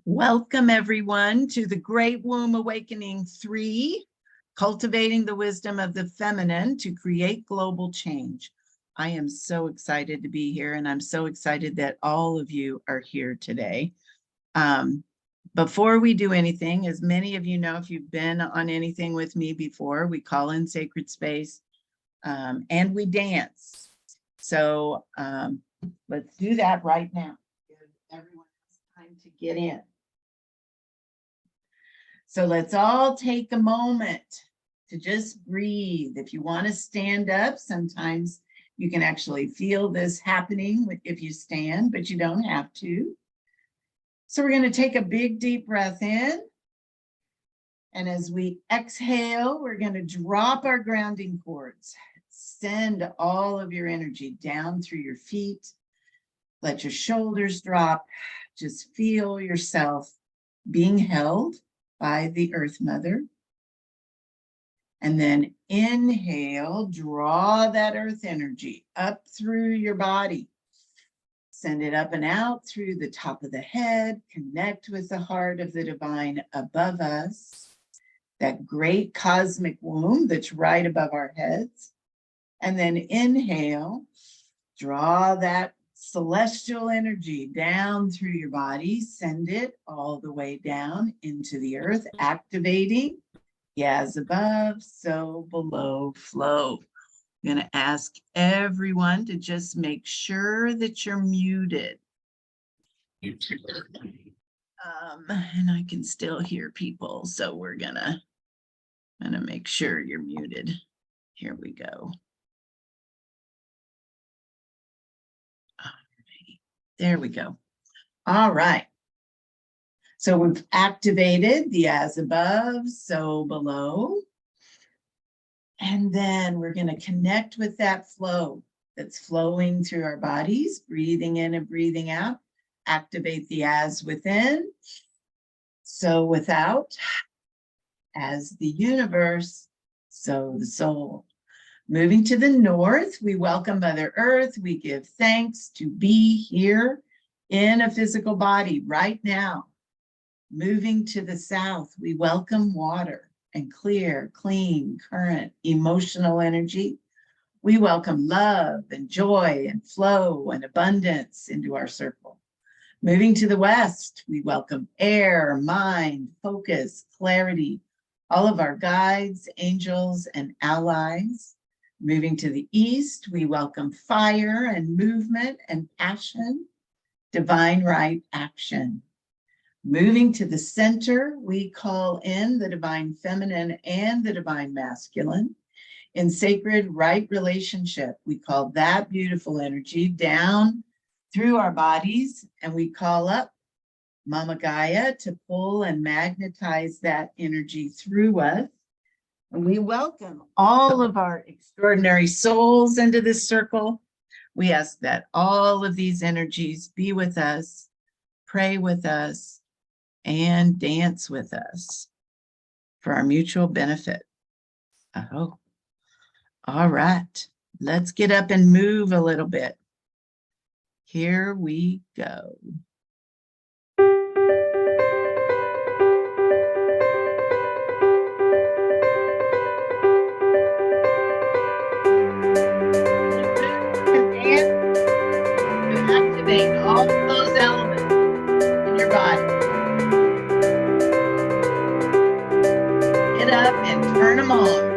Welcome, everyone, to the Great Womb Awakening 3, Cultivating the Wisdom of the Feminine to Create Global Change. I am so excited to be here, and I'm so excited that all of you are here today. Before we do anything, as many of you know, if you've been on anything with me before, we call in sacred space and we dance. So let's do that right now. Give everyone time to get in. So let's all take a moment to just breathe. If you want to stand up, sometimes you can actually feel this happening if you stand, but you don't have to. So we're going to take a big, deep breath in. And as we exhale, we're going to drop our grounding cords. Send all of your energy down through your feet. Let your shoulders drop. Just feel yourself being held by the Earth Mother. And then inhale, draw that earth energy up through your body. Send it up and out through the top of the head. Connect with the heart of the divine above us. That great cosmic womb that's right above our heads. And then inhale, draw that celestial energy down through your body. Send it all the way down into the earth, activating as above, so below flow. I'm going to ask everyone to just make sure that you're muted. And I can still hear people, so we're gonna make sure you're muted. Here we go. There we go. All right. So we've activated the as above, so below. And then we're going to connect with that flow that's flowing through our bodies, breathing in and breathing out. Activate the as within, so without. As the universe, so the soul. Moving to the north, we welcome Mother Earth. We give thanks to be here in a physical body right now. Moving to the south, we welcome water and clear, clean, current, emotional energy. We welcome love and joy and flow and abundance into our circle. Moving to the west, we welcome air, mind, focus, clarity, all of our guides, angels, and allies. Moving to the east, we welcome fire and movement and passion, divine right action. Moving to the center, we call in the divine feminine and the divine masculine. In sacred right relationship, we call that beautiful energy down through our bodies, and we call up Mama Gaia to pull and magnetize that energy through us. And we welcome all of our extraordinary souls into this circle. We ask that all of these energies be with us, pray with us, and dance with us for our mutual benefit. Oh, all right. Let's get up and move a little bit. Here we go. Activate all those elements in your body. Get up and turn them on.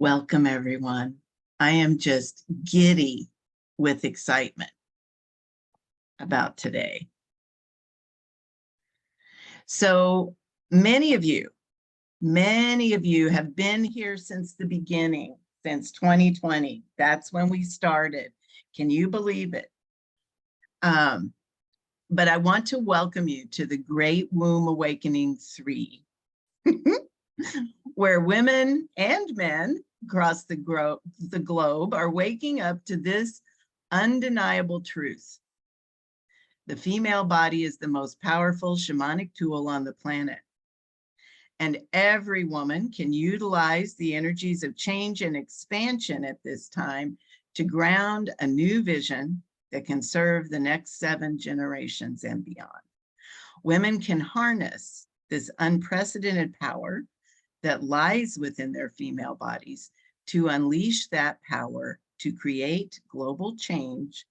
Welcome, everyone. I am just giddy with excitement about today. So many of you have been here since the beginning, since 2020. That's when we started. Can you believe it? But I want to welcome you to the Great Womb Awakening 3, where women and men across the globe are waking up to this undeniable truth. The female body is the most powerful shamanic tool on the planet. And every woman can utilize the energies of change and expansion at this time to ground a new vision that can serve the next 7 generations and beyond. Women can harness this unprecedented power that lies within their female bodies to unleash that power to create global change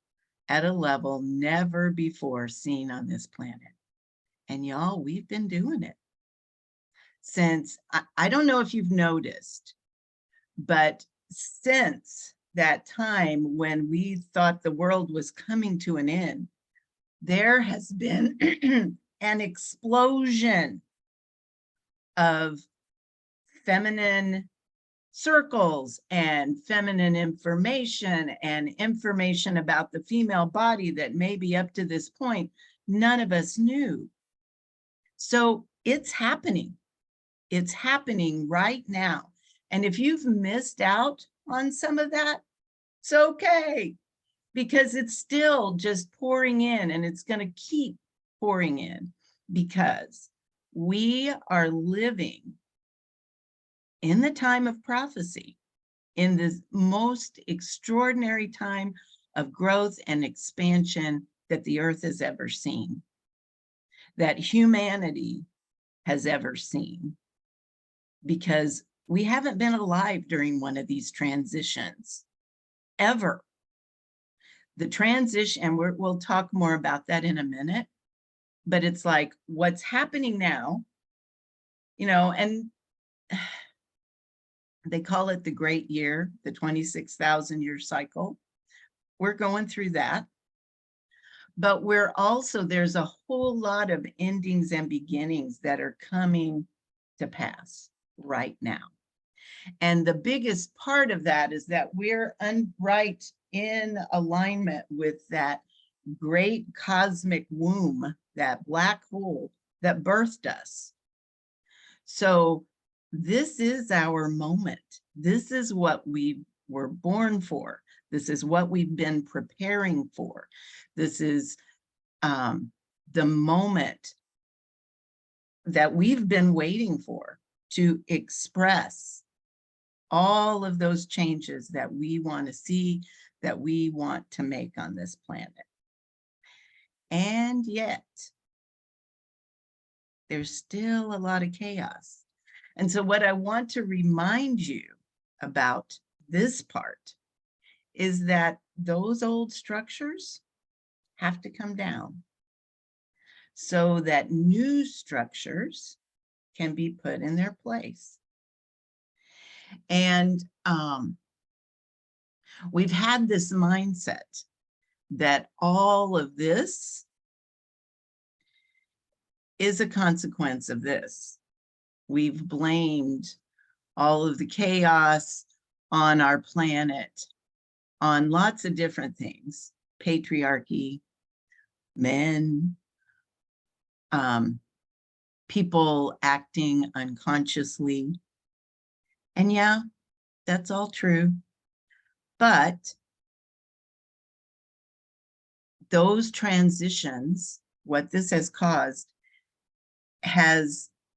at a level never before seen on this planet. And y'all, we've been doing it since, I don't know if you've noticed, but since that time when we thought the world was coming to an end, there has been an explosion of feminine circles and feminine information and information about the female body that maybe up to this point, none of us knew. So it's happening. It's happening right now. And if you've missed out on some of that, it's okay, because it's still just pouring in, and it's going to keep pouring in, because we are living in the time of prophecy, in this most extraordinary time of growth and expansion that the earth has ever seen, that humanity has ever seen, because we haven't been alive during one of these transitions ever. The transition, and we'll talk more about that in a minute, but it's like what's happening now, and they call it the great year, the 26,000 year cycle. We're going through that. But we're also, there's a whole lot of endings and beginnings that are coming to pass right now. And the biggest part of that is that we're right in alignment with that great cosmic womb, that black hole that birthed us. So this is our moment. This is what we were born for. This is what we've been preparing for. This is the moment that we've been waiting for, to express all of those changes that we want to see, that we want to make on this planet. And yet, there's still a lot of chaos. And so what I want to remind you about this part is that those old structures have to come down so that new structures can be put in their place. And we've had this mindset that all of this is a consequence of this. We've blamed all of the chaos on our planet, on lots of different things: patriarchy, men, people acting unconsciously. And yeah, that's all true. But those transitions, what this has caused,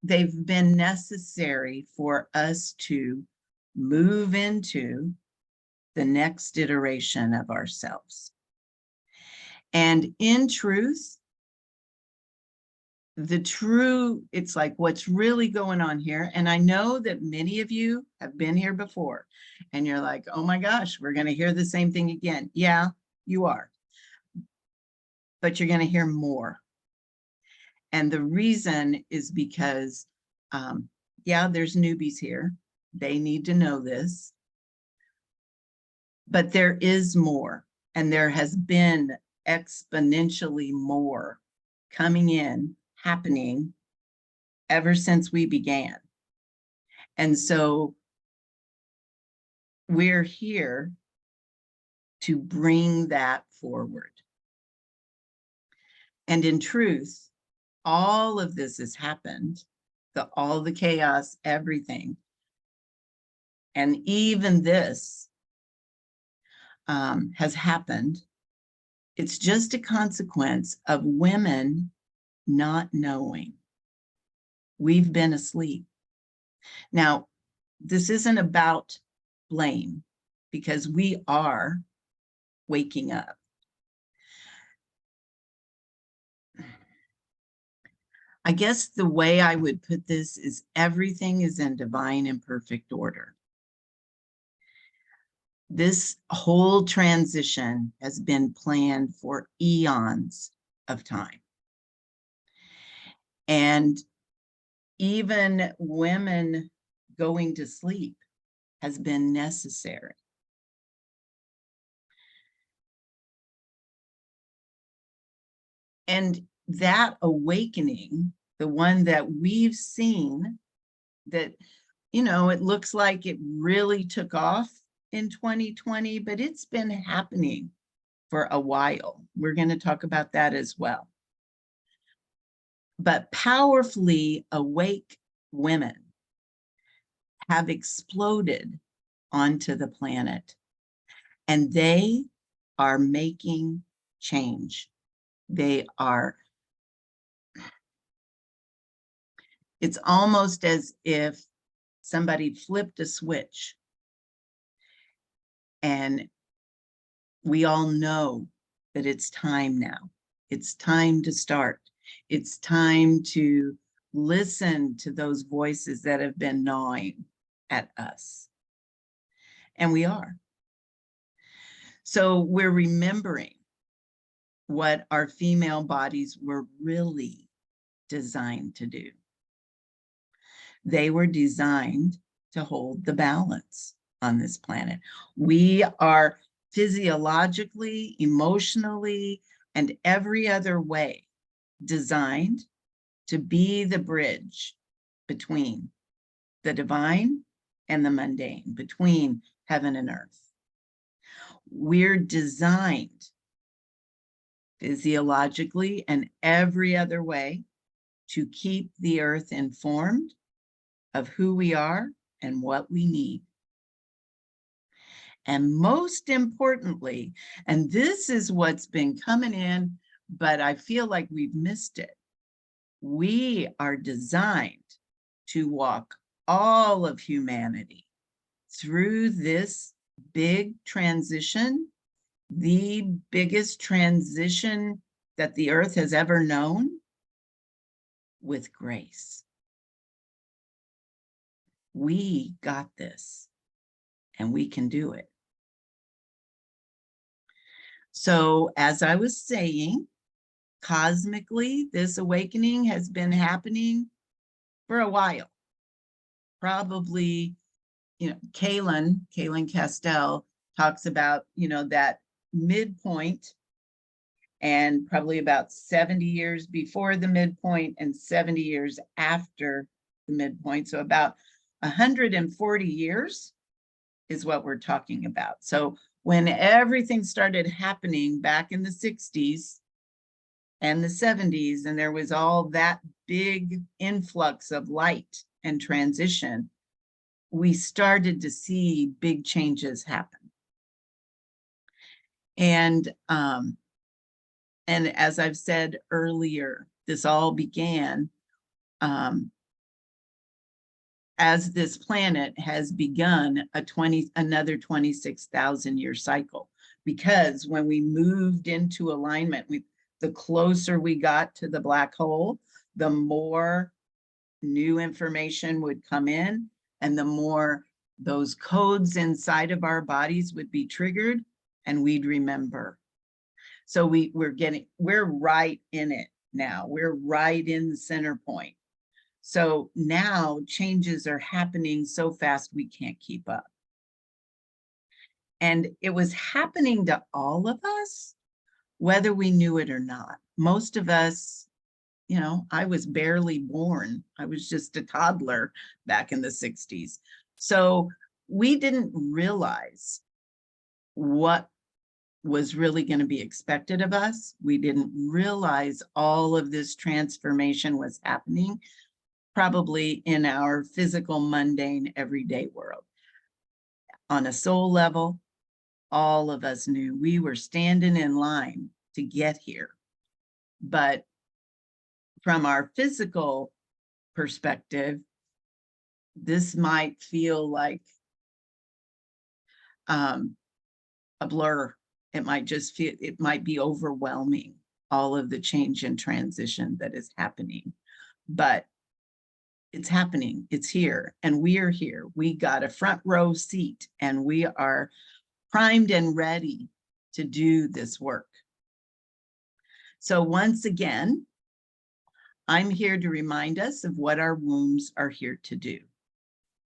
they've been necessary for us to move into the next iteration of ourselves. And in truth, it's like what's really going on here. And I know that many of you have been here before, and you're like, oh my gosh, we're going to hear the same thing again. Yeah, you are. But you're going to hear more. And the reason is because, yeah, there's newbies here. They need to know this. But there is more, and there has been exponentially more coming in, happening ever since we began. And so we're here to bring that forward. And in truth, all of this has happened, all the chaos, everything. And even this has happened. It's just a consequence of women not knowing. We've been asleep. Now, this isn't about blame, because we are waking up. I guess the way I would put this is everything is in divine and perfect order. This whole transition has been planned for eons of time. And even women going to sleep has been necessary. And that awakening, the one that we've seen, that, you know, it looks like it really took off in 2020, but it's been happening for a while. We're going to talk about that as well. But powerfully awake women have exploded onto the planet, and they are making change. They are, it's almost as if somebody flipped a switch, and we all know that it's time now. It's time to start. It's time to listen to those voices that have been gnawing at us. And we are. So we're remembering what our female bodies were really designed to do. They were designed to hold the balance on this planet. We are physiologically, emotionally, and every other way designed to be the bridge between the divine and the mundane, between heaven and earth. We're designed physiologically and every other way to keep the earth informed of who we are and what we need. And most importantly, and this is what's been coming in, but I feel like we've missed it. We are designed to walk all of humanity through this big transition, the biggest transition that the earth has ever known, with grace. We got this, and we can do it. So, as I was saying, cosmically, this awakening has been happening for a while. Probably, you know, Kaylin Castell talks about, you know, that midpoint, and probably about 70 years before the midpoint and 70 years after the midpoint. So about 140 years is what we're talking about. So when everything started happening back in the 60s and the 70s, and there was all that big influx of light and transition, we started to see big changes happen. And as I've said earlier, this all began as this planet has begun another 26,000 year cycle. Because when we moved into alignment, the closer we got to the black hole, the more new information would come in, and the more those codes inside of our bodies would be triggered, and we'd remember. So we're right in it now. We're right in the center point. So now changes are happening so fast we can't keep up. And it was happening to all of us, whether we knew it or not. Most of us, you know, I was barely born. I was just a toddler back in the 60s. So we didn't realize what was really going to be expected of us. We didn't realize all of this transformation was happening, probably in our physical, mundane, everyday world. On a soul level, all of us knew we were standing in line to get here. But from our physical perspective, this might feel like a blur. It might just feel, it might be overwhelming, all of the change and transition that is happening. But it's happening, it's here, and we are here. We got a front row seat, and we are primed and ready to do this work. So once again, I'm here to remind us of what our wombs are here to do.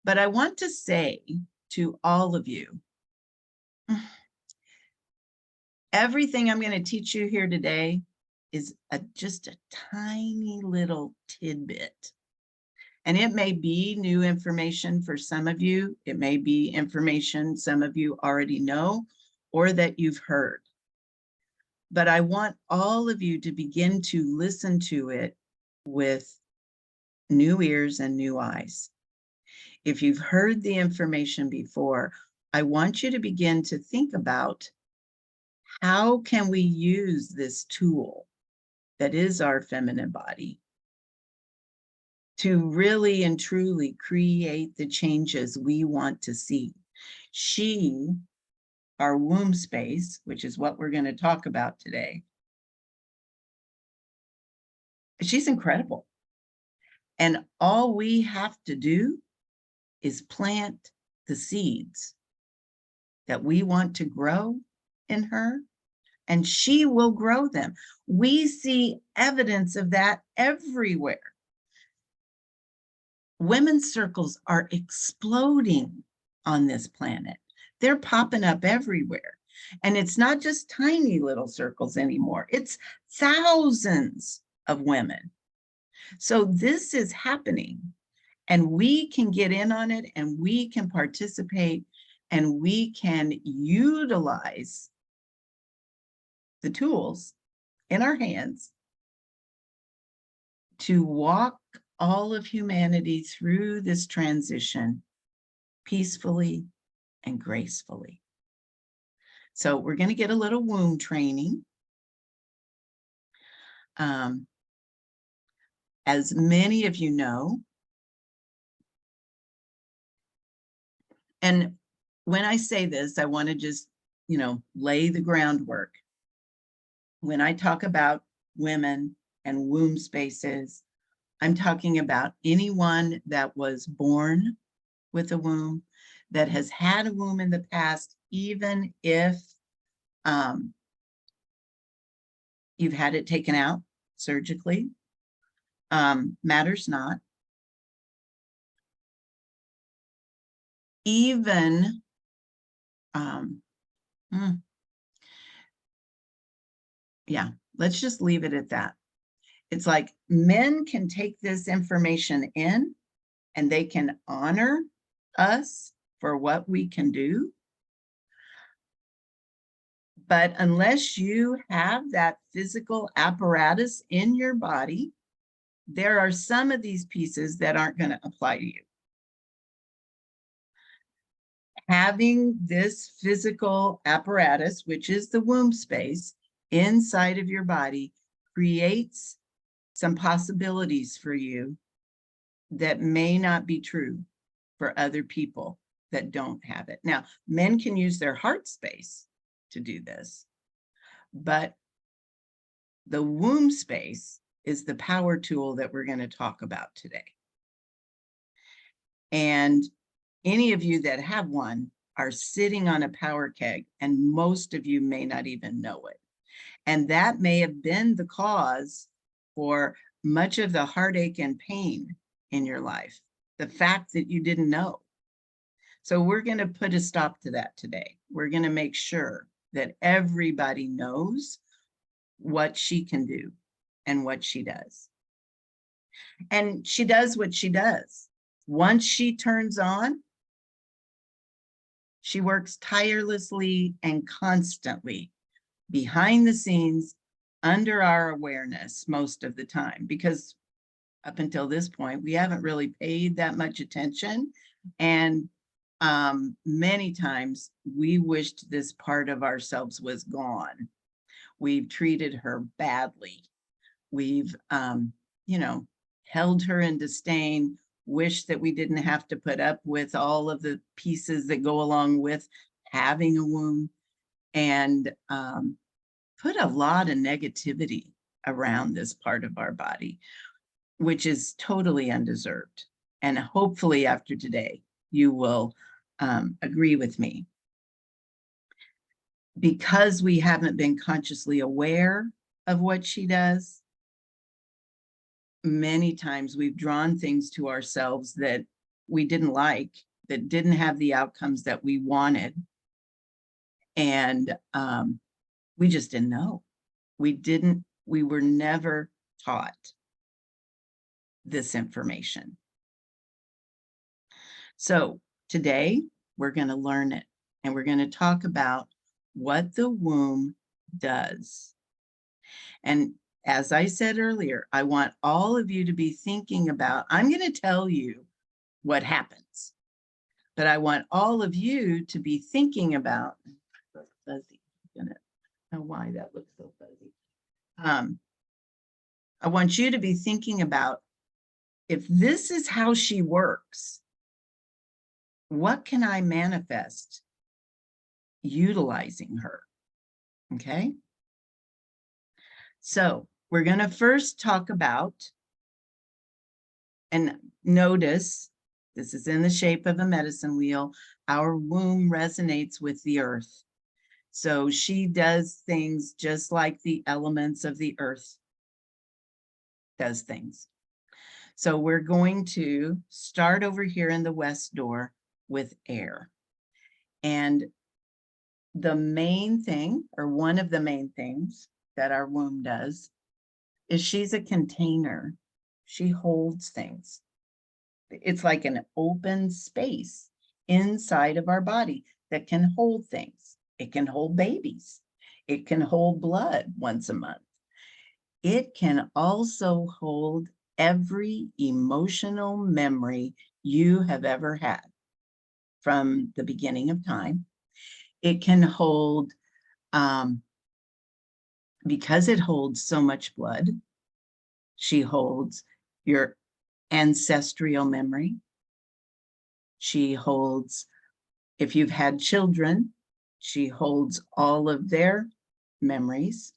But I want to say to all of you, everything I'm going to teach you here today is just a tiny little tidbit. And it may be new information for some of you. It may be information some of you already know or that you've heard. But I want all of you to begin to listen to it with new ears and new eyes. If you've heard the information before, I want you to begin to think about, how can we use this tool that is our feminine body to really and truly create the changes we want to see? She, our womb space, which is what we're going to talk about today, she's incredible. And all we have to do is plant the seeds that we want to grow in her, and she will grow them. We see evidence of that everywhere. Women's circles are exploding on this planet. They're popping up everywhere. And it's not just tiny little circles anymore. It's thousands of women. So this is happening, and we can get in on it, and we can participate, and we can utilize the tools in our hands to walk all of humanity through this transition peacefully and gracefully. So we're going to get a little womb training. As many of you know, and when I say this, I want to just, lay the groundwork. When I talk about women and womb spaces, I'm talking about anyone that was born with a womb, that has had a womb in the past, even if you've had it taken out surgically, matters not. Even, yeah, let's just leave it at that. It's like men can take this information in, and they can honor us for what we can do. But unless you have that physical apparatus in your body, there are some of these pieces that aren't going to apply to you. Having this physical apparatus, which is the womb space, inside of your body creates some possibilities for you that may not be true for other people that don't have it. Now, men can use their heart space to do this, but the womb space is the power tool that we're going to talk about today. And any of you that have one are sitting on a power keg, and most of you may not even know it. And that may have been the cause for much of the heartache and pain in your life, the fact that you didn't know. So we're going to put a stop to that today. We're going to make sure that everybody knows what she can do and what she does. And she does what she does. Once she turns on, she works tirelessly and constantly behind the scenes under our awareness most of the time, because up until this point, we haven't really paid that much attention. And many times we wished this part of ourselves was gone. We've treated her badly. We've, held her in disdain, wished that we didn't have to put up with all of the pieces that go along with having a womb, and put a lot of negativity around this part of our body, which is totally undeserved. And hopefully after today, you will agree with me. Because we haven't been consciously aware of what she does, many times we've drawn things to ourselves that we didn't like, that didn't have the outcomes that we wanted. And we just didn't know. We were never taught this information. So today we're going to learn it, and we're going to talk about what the womb does. And as I said earlier, I want all of you to be thinking about, I'm going to tell you what happens, but I want all of you to be thinking about, fuzzy, I don't know why that looks so fuzzy. I want you to be thinking about, if this is how she works, what can I manifest utilizing her? Okay. So we're going to first talk about, and notice, this is in the shape of a medicine wheel. Our womb resonates with the earth. So she does things just like the elements of the earth does things. So we're going to start over here in the west door with air. And the main thing, or one of the main things that our womb does, is she's a container. She holds things. It's like an open space inside of our body that can hold things. It can hold babies. It can hold blood once a month. It can also hold every emotional memory you have ever had from the beginning of time. It can hold, because it holds so much blood, she holds your ancestral memory. She holds, if you've had children, she holds all of their memories.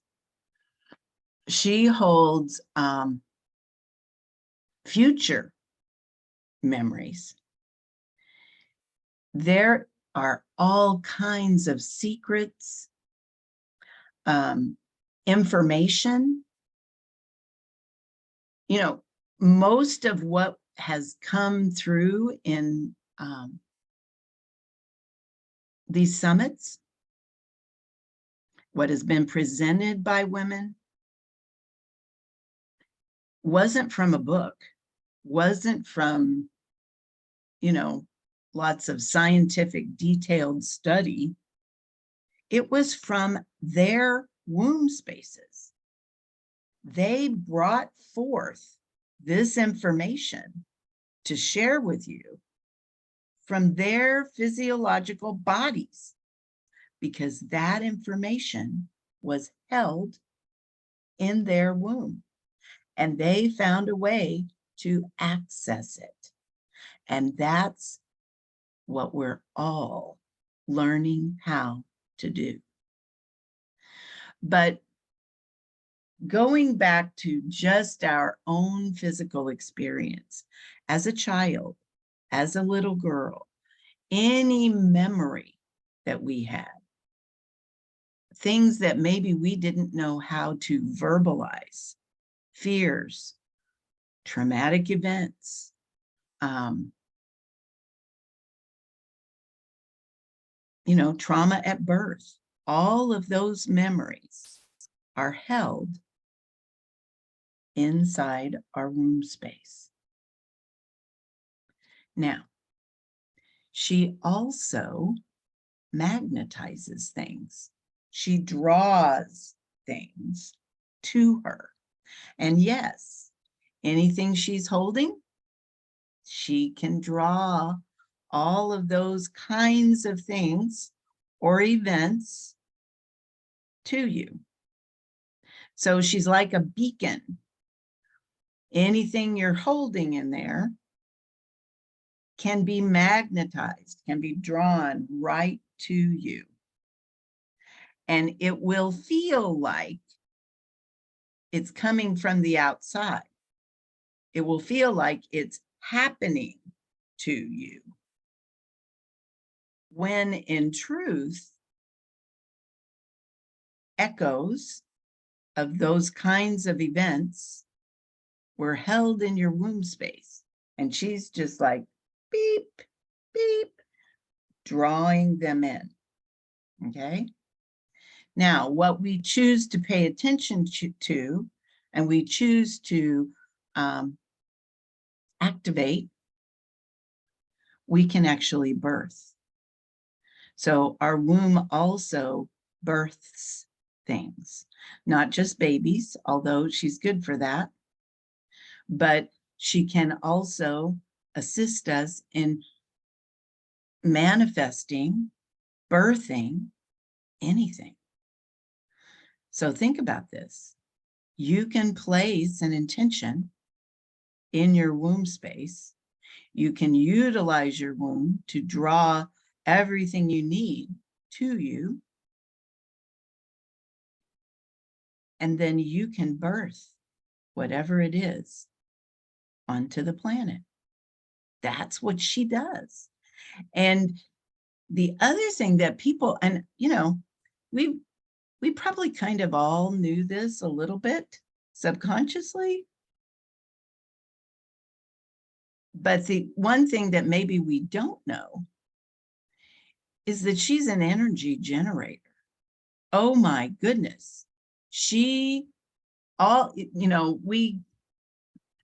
She holds future memories. There are all kinds of secrets, information. You know, most of what has come through in these summits, what has been presented by women, wasn't from a book, wasn't from, lots of scientific detailed study. It was from their womb spaces. They brought forth this information to share with you from their physiological bodies, because that information was held in their womb, and they found a way to access it. And that's what we're all learning how to do. But going back to just our own physical experience as a child, as a little girl, any memory that we had, things that maybe we didn't know how to verbalize, fears, traumatic events, trauma at birth, all of those memories are held inside our womb space. Now, she also magnetizes things. She draws things to her. And yes, anything she's holding, she can draw all of those kinds of things or events to you. So she's like a beacon. Anything you're holding in there can be magnetized, can be drawn right to you. And it will feel like it's coming from the outside. It will feel like it's happening to you. When in truth, echoes of those kinds of events were held in your womb space. And she's just like, beep, beep, drawing them in, okay? Now, what we choose to pay attention to, and we choose to activate, we can actually birth. So our womb also births things, not just babies, although she's good for that, but she can also assist us in manifesting, birthing anything. So think about this. You can place an intention in your womb space. You can utilize your womb to draw everything you need to you. And then you can birth whatever it is onto the planet. That's what she does. And the other thing that people, and we probably kind of all knew this a little bit subconsciously. But the one thing that maybe we don't know is that she's an energy generator. Oh my goodness. We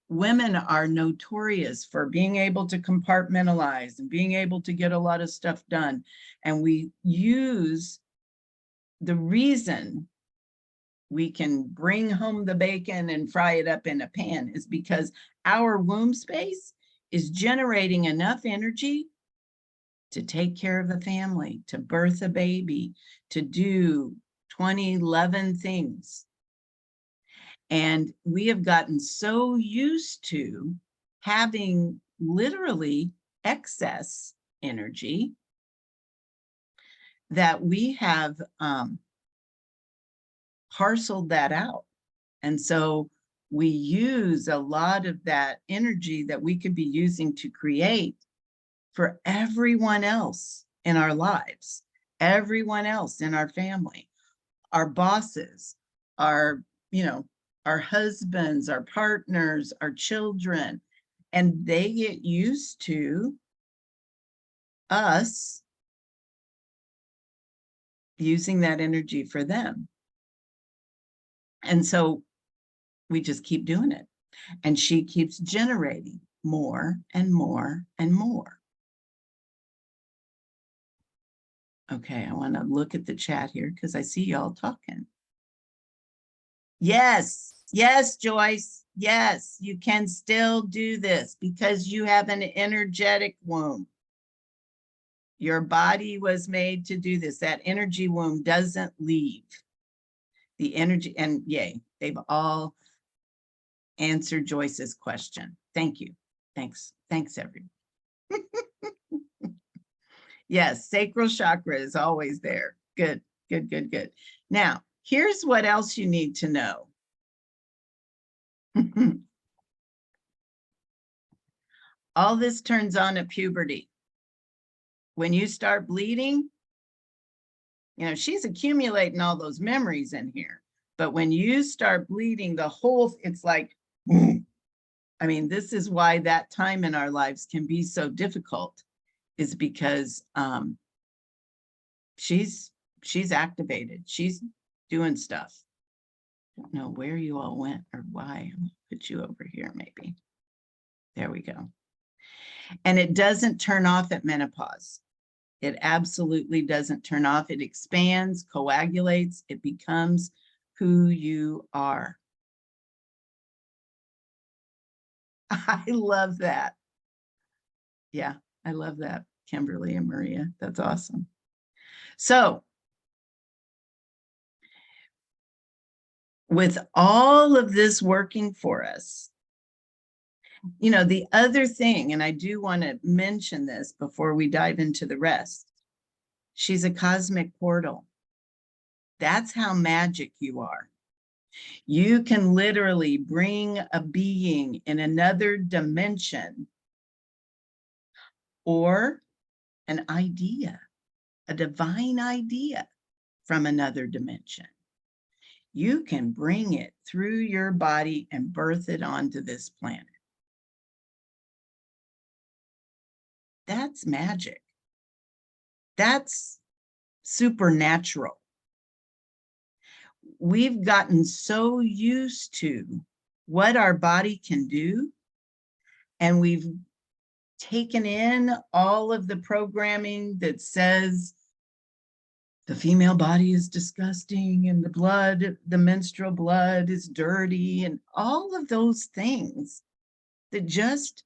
women are notorious for being able to compartmentalize and being able to get a lot of stuff done. And we use the reason we can bring home the bacon and fry it up in a pan is because our womb space is generating enough energy to take care of a family, to birth a baby, to do 11 things. And we have gotten so used to having literally excess energy that we have parceled that out. And so we use a lot of that energy that we could be using to create for everyone else in our lives, everyone else in our family, our bosses, our husbands, our partners, our children, and they get used to us using that energy for them. And so we just keep doing it. And she keeps generating more and more and more. Okay, I want to look at the chat here because I see y'all talking. Yes, yes, Joyce. Yes, you can still do this because you have an energetic womb. Your body was made to do this. That energy womb doesn't leave. The energy, and yay, they've all answered Joyce's question. Thank you. Thanks. Thanks, everyone. Yes, sacral chakra is always there. Good, good, good, good. Now, here's what else you need to know. All this turns on at puberty. When you start bleeding, she's accumulating all those memories in here. But when you start bleeding, it's like, I mean, this is why that time in our lives can be so difficult, is because she's activated. She's doing stuff. Don't know where you all went or why. I'll put you over here maybe. There we go. And it doesn't turn off at menopause. It absolutely doesn't turn off. It expands, coagulates. It becomes who you are. I love that. Yeah, I love that, Kimberly and Maria. That's awesome. So, with all of this working for us, you know, the other thing, and I do want to mention this before we dive into the rest, she's a cosmic portal. That's how magic you are. You can literally bring a being in another dimension or an idea, a divine idea from another dimension. You can bring it through your body and birth it onto this planet. That's magic. That's supernatural. We've gotten so used to what our body can do, and we've taken in all of the programming that says the female body is disgusting and the blood, the menstrual blood is dirty, and all of those things that just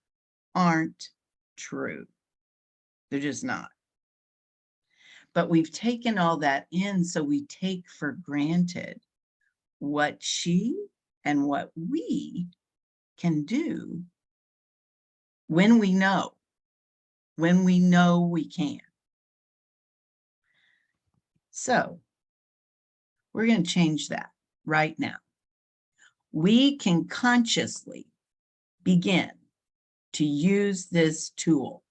aren't true. They're just not. But we've taken all that in, so we take for granted what she and what we can do when we know we can. So we're going to change that right now. We can consciously begin to use this tool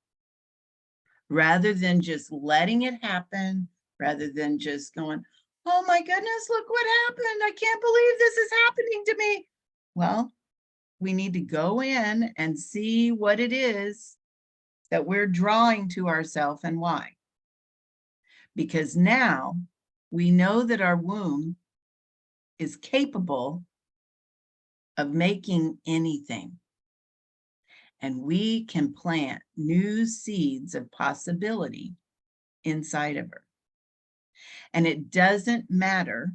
rather than just letting it happen, rather than just going, oh my goodness, look what happened. I can't believe this is happening to me. Well, we need to go in and see what it is that we're drawing to ourselves and why. Because now we know that our womb is capable of making anything. And we can plant new seeds of possibility inside of her. And it doesn't matter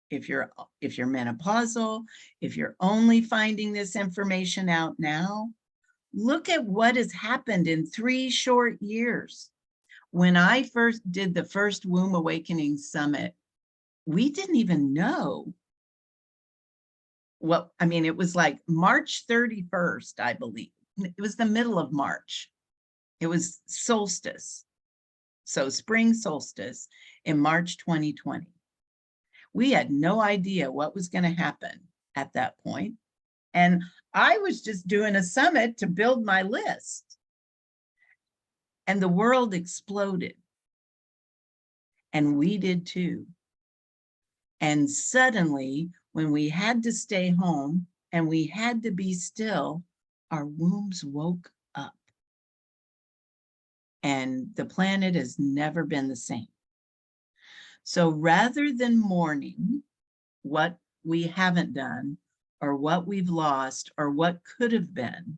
if you're menopausal, if you're only finding this information out now. Look at what has happened in 3 short years. When I first did the first Womb Awakening Summit, we didn't even know what, I mean, it was like March 31st, I believe. It was the middle of March. It was solstice. So spring solstice in March 2020. We had no idea what was going to happen at that point. And I was just doing a summit to build my list. And the world exploded. And we did too. And suddenly, when we had to stay home and we had to be still, our wombs woke up. And the planet has never been the same. So rather than mourning what we haven't done or what we've lost or what could have been,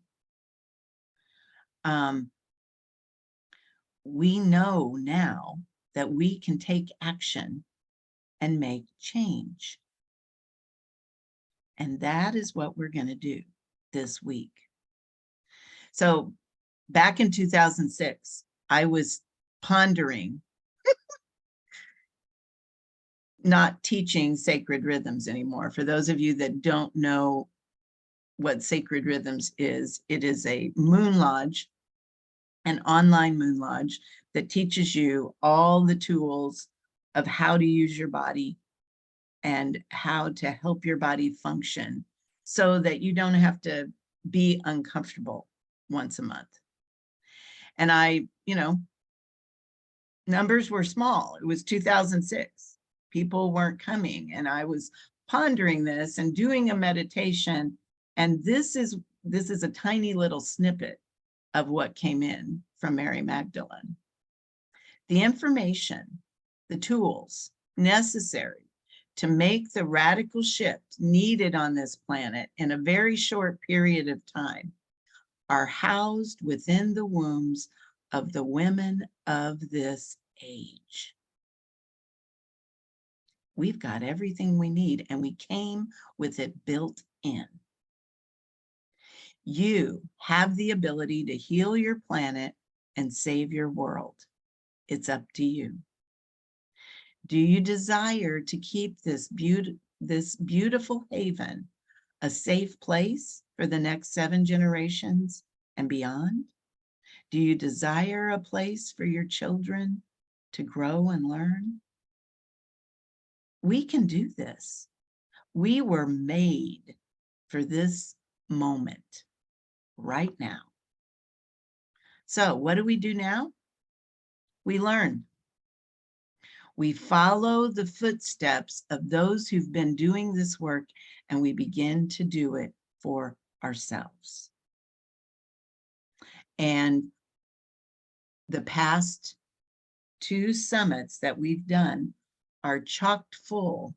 we know now that we can take action and make change. And that is what we're going to do this week. So back in 2006, I was pondering not teaching sacred rhythms anymore. For those of you that don't know what sacred rhythms is, it is a moon lodge, an online moon lodge that teaches you all the tools of how to use your body and how to help your body function so that you don't have to be uncomfortable once a month. And I, you know, numbers were small. It was 2006. People weren't coming. And I was pondering this and doing a meditation. And this is a tiny little snippet of what came in from Mary Magdalene. The information the tools necessary to make the radical shift needed on this planet in a very short period of time are housed within the wombs of the women of this age. We've got everything we need, and we came with it built in. You have the ability to heal your planet and save your world. It's up to you. Do you desire to keep this beautiful haven a safe place for the next 7 generations and beyond? Do you desire a place for your children to grow and learn? We can do this. We were made for this moment right now. So what do we do now? We learn. We follow the footsteps of those who've been doing this work, and we begin to do it for ourselves. And the past 2 summits that we've done are chocked full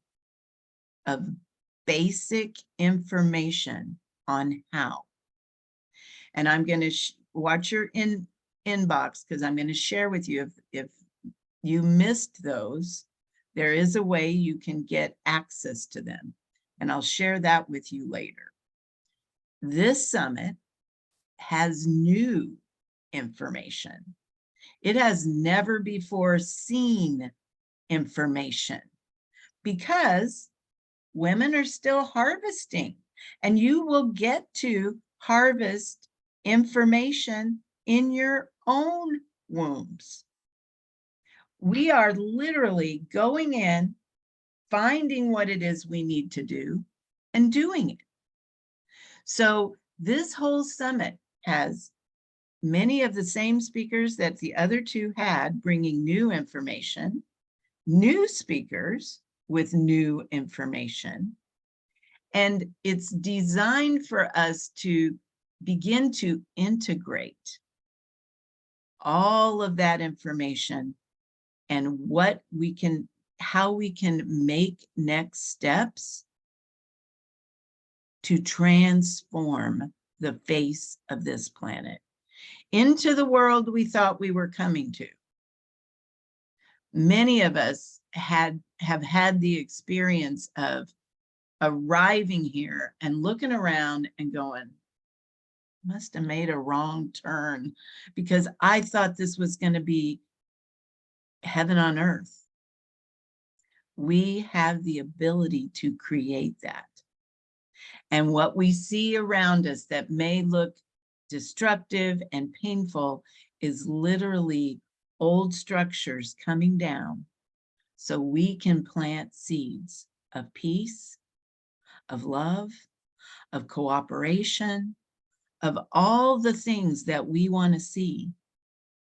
of basic information on how. And I'm going to watch your inbox, because I'm going to share with you, if you missed those, there is a way you can get access to them, and I'll share that with you later. This summit has new information. It has never before seen information, because women are still harvesting, and you will get to harvest information in your own wombs. We are literally going in, finding what it is we need to do, and doing it. So this whole summit has many of the same speakers that the other 2 had, bringing new information, new speakers with new information. And it's designed for us to begin to integrate all of that information and how we can make next steps to transform the face of this planet into the world we thought we were coming to. Many of us have had the experience of arriving here and looking around and going, must have made a wrong turn, because I thought this was going to be heaven on earth. We have the ability to create that. And what we see around us that may look destructive and painful is literally old structures coming down, so we can plant seeds of peace, of love, of cooperation, of all the things that we want to see.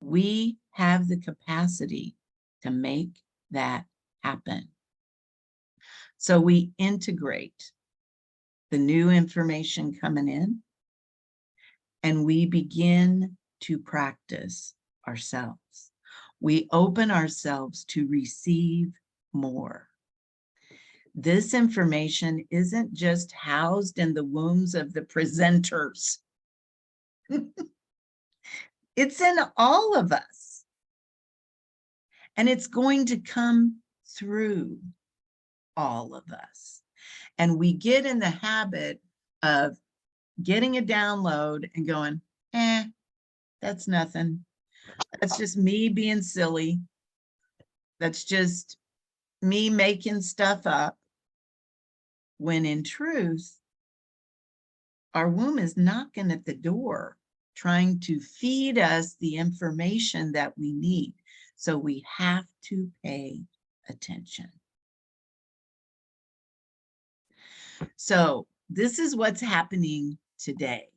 We have the capacity to make that happen. So we integrate the new information coming in, and we begin to practice ourselves. We open ourselves to receive more. This information isn't just housed in the wombs of the presenters. It's in all of us. And it's going to come through all of us. And we get in the habit of getting a download and going, that's nothing. That's just me being silly. That's just me making stuff up. When in truth, our womb is knocking at the door, trying to feed us the information that we need. So we have to pay attention. So this is what's happening today.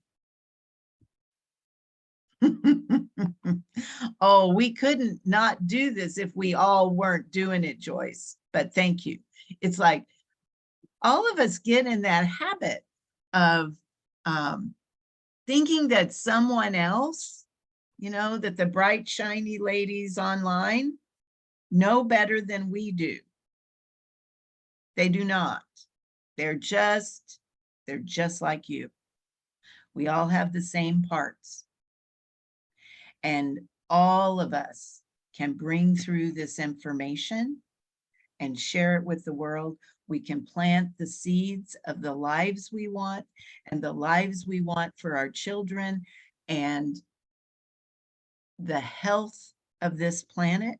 Oh, we couldn't not do this if we all weren't doing it, Joyce, but thank you. It's like all of us get in that habit of thinking that someone else, that the bright, shiny ladies online, know better than we do. They do not. They're just like you. We all have the same parts. And all of us can bring through this information and share it with the world. We can plant the seeds of the lives we want and the lives we want for our children and the health of this planet.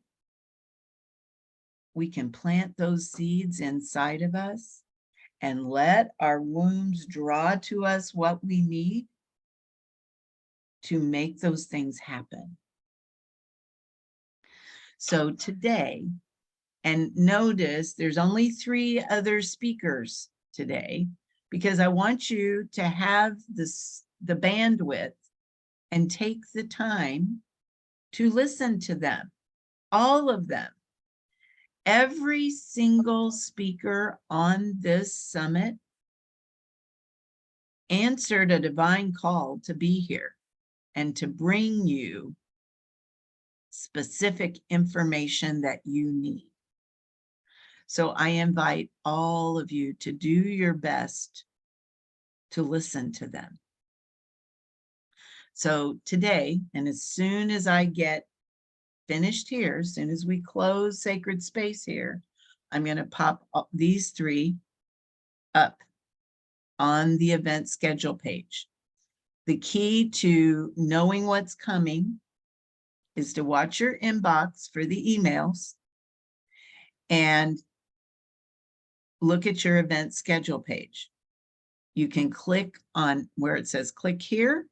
We can plant those seeds inside of us and let our wombs draw to us what we need to make those things happen. So today, and notice there's only 3 other speakers today, because I want you to have the bandwidth and take the time to listen to them, all of them. Every single speaker on this summit answered a divine call to be here and to bring you specific information that you need. So I invite all of you to do your best to listen to them. So today, and as soon as I get finished here, as soon as we close Sacred Space here, I'm going to pop these 3 up on the event schedule page. The key to knowing what's coming is to watch your inbox for the emails and look at your event schedule page. You can click on where it says click here.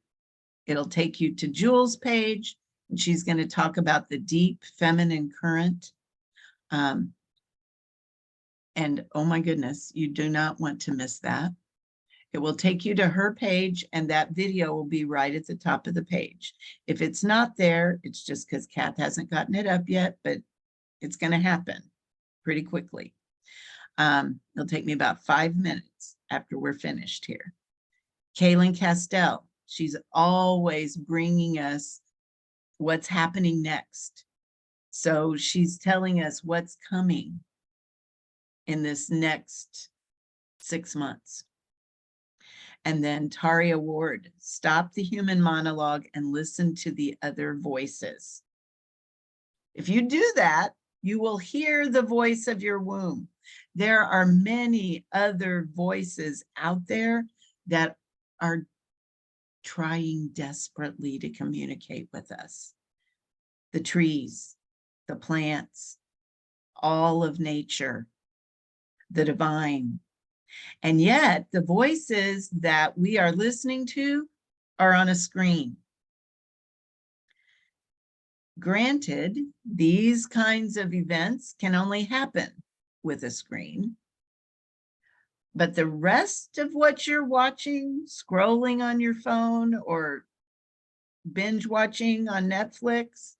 It'll take you to Jewel's page, and she's going to talk about the deep feminine current. And oh my goodness, you do not want to miss that. It will take you to her page, and that video will be right at the top of the page. If it's not there, it's just because Kath hasn't gotten it up yet, but it's going to happen pretty quickly. It'll take me about 5 minutes after we're finished here. Kaylin Castell, she's always bringing us what's happening next. So she's telling us what's coming in this next 6 months. And then Taria Ward, stop the human monologue and listen to the other voices. If you do that, you will hear the voice of your womb. There are many other voices out there that are trying desperately to communicate with us. The trees, the plants, all of nature, the divine. And yet the voices that we are listening to are on a screen. Granted, these kinds of events can only happen with a screen, but the rest of what you're watching, scrolling on your phone or binge watching on Netflix,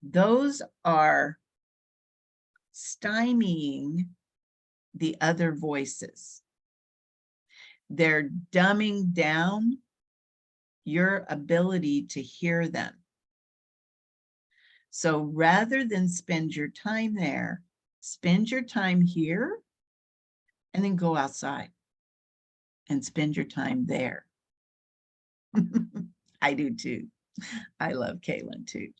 those are stymieing the other voices. They're dumbing down your ability to hear them. So rather than spend your time there, spend your time here and then go outside and spend your time there. I do too. I love Kaylin too.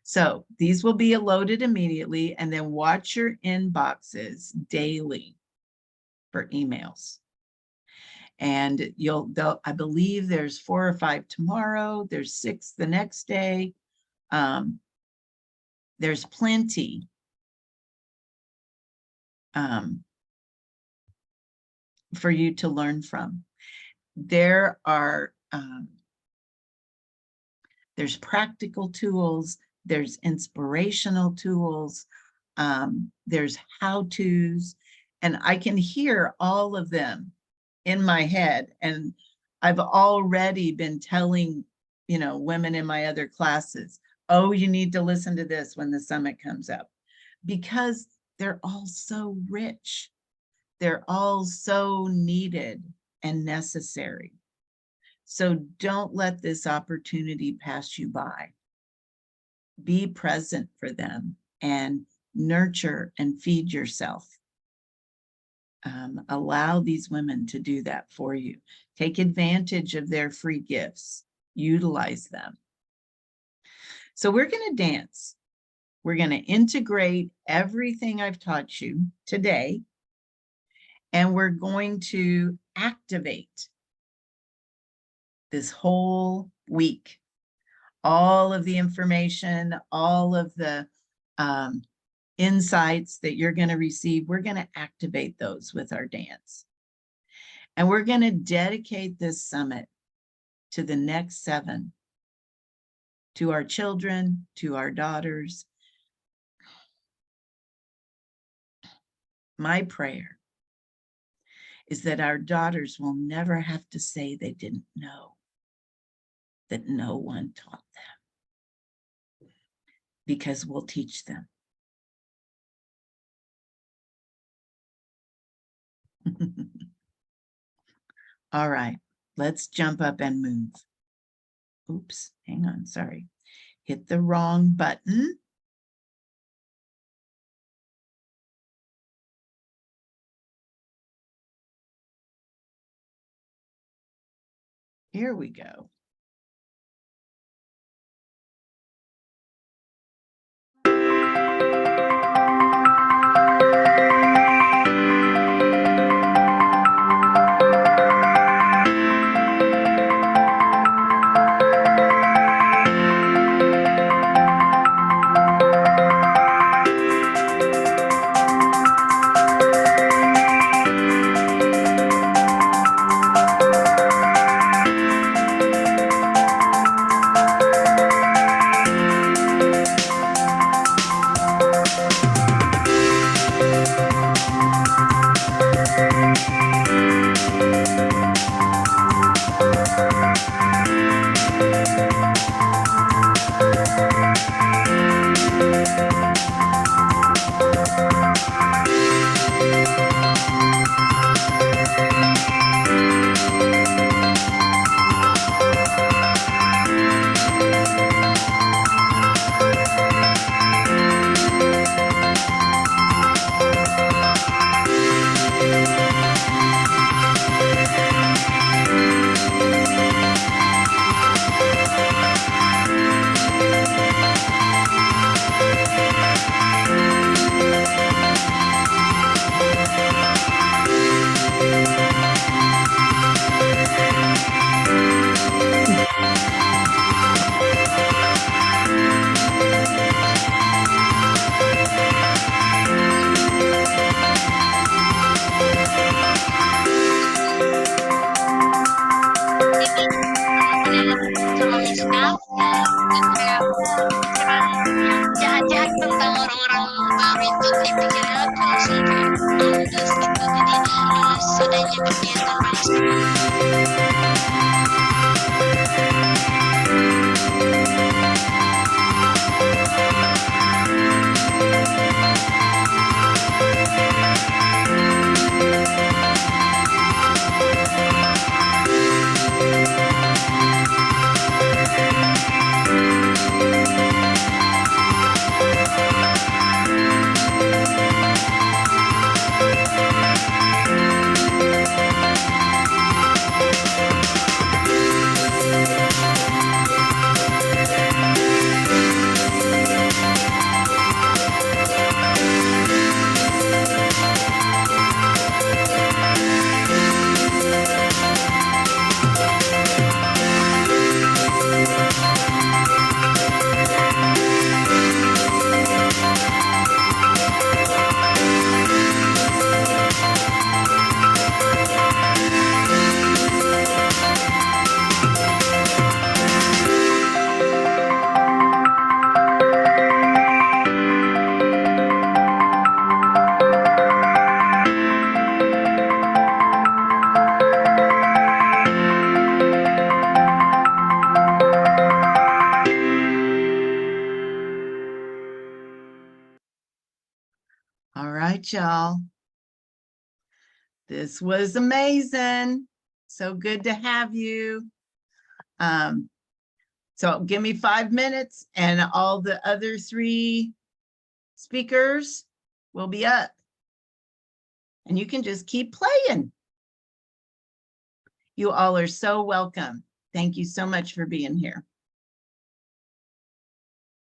So these will be loaded immediately, and then watch your inboxes daily for emails. And I believe there's 4 or 5 tomorrow. There's 6 the next day. There's plenty for you to learn from. There are there's practical tools, there's inspirational tools, there's how-tos, and I can hear all of them in my head. And I've already been telling, women in my other classes, oh, you need to listen to this when the summit comes up, because they're all so rich. They're all so needed and necessary. So don't let this opportunity pass you by. Be present for them. and nurture and feed yourself. Allow these women to do that for you. Take advantage of their free gifts. Utilize them. So we're going to dance. We're going to integrate everything I've taught you today, and we're going to activate this whole week. All of the information, all of the insights that you're going to receive, we're going to activate those with our dance. And we're going to dedicate this summit to the next 7, to our children, to our daughters. My prayer is that our daughters will never have to say they didn't know, that no one taught them, because we'll teach them. All right, let's jump up and move. Oops, hang on, sorry. Hit the wrong button. Here we go. Sama Miss Mel, dan kayak pikiran yang jahat-jahat tentang orang-orang baru itu di pikiran aku langsung kayak ambles gitu. Jadi lulus adanya kegiatan paling All right, y'all. This was amazing. So good to have you. So give me 5 minutes and all the other 3 speakers will be up. And you can just keep playing. You all are so welcome. Thank you so much for being here.